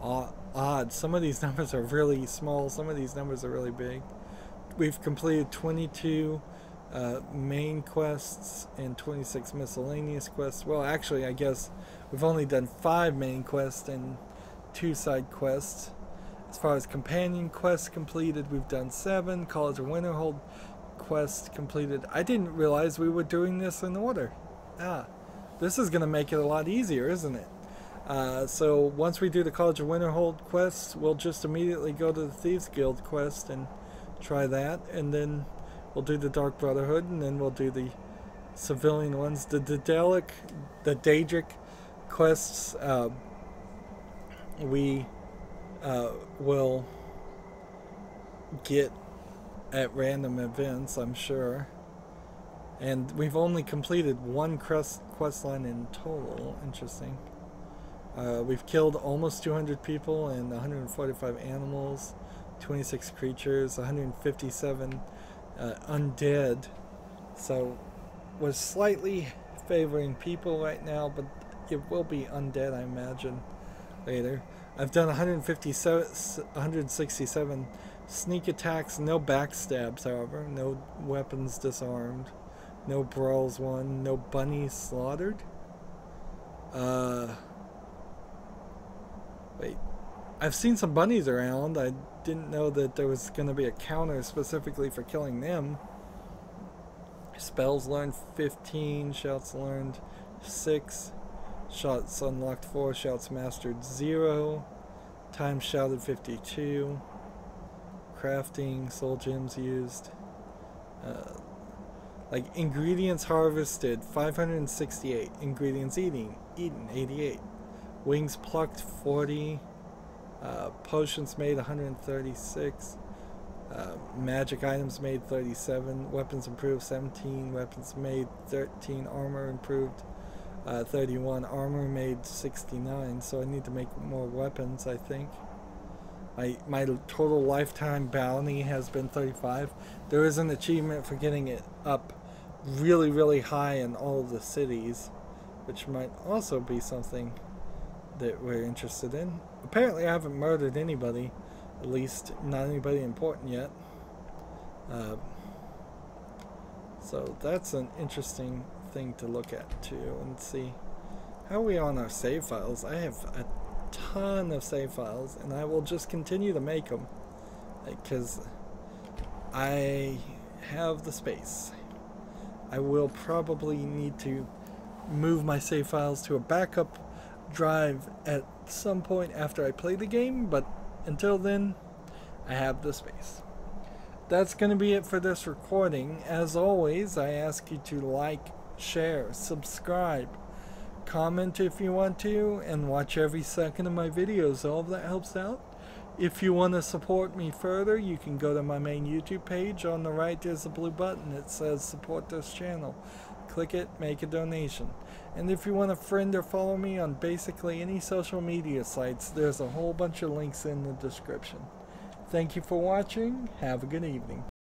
odd. Some of these numbers are really small, some of these numbers are really big. We've completed 22 main quests and 26 miscellaneous quests. Well, actually, I guess we've only done 5 main quests and 2 side quests. As far as companion quests completed, we've done 7. College of Winterhold quests completed. I didn't realize we were doing this in order. This is going to make it a lot easier, isn't it? So once we do the College of Winterhold quests, we'll just immediately go to the Thieves Guild quest and try that, and then we'll do the Dark Brotherhood, and then we'll do the civilian ones. The Daedric quests, we will get at random events, I'm sure. And we've only completed 1 quest line in total. Interesting. We've killed almost 200 people and 145 animals, 26 creatures, 157 undead. So we're slightly favoring people right now, but it will be undead, I imagine, later. I've done 167 sneak attacks, no backstabs, however, no weapons disarmed, no brawls won, no bunnies slaughtered. Wait, I've seen some bunnies around. I didn't know that there was going to be a counter specifically for killing them. Spells learned 15, shouts learned 6, shots unlocked 4, shouts mastered 0, time shouted 52, crafting, soul gems used, like ingredients harvested 568, ingredients eaten 88, wings plucked 40, potions made 136, magic items made 37, weapons improved 17, weapons made 13, armor improved 31, armor made 69, so I need to make more weapons, I think. My total lifetime bounty has been 35. There is an achievement for getting it up really, really high in all of the cities, which might also be something that we're interested in. Apparently I haven't murdered anybody, at least not anybody important yet. So that's an interesting thing to look at too, and see how are we on our save files. I have a ton of save files, and I will just continue to make them because I have the space. I will probably need to move my save files to a backup drive at some point after I play the game, but until then I have the space. That's going to be it for this recording. As always, I ask you to like, share, subscribe, comment if you want to, and watch every second of my videos. All of that helps out. If you want to support me further, you can go to my main YouTube page. On the right there's a blue button. It says support this channel. Click it, make a donation. And if you want to friend or follow me on basically any social media sites, there's a whole bunch of links in the description. Thank you for watching. Have a good evening.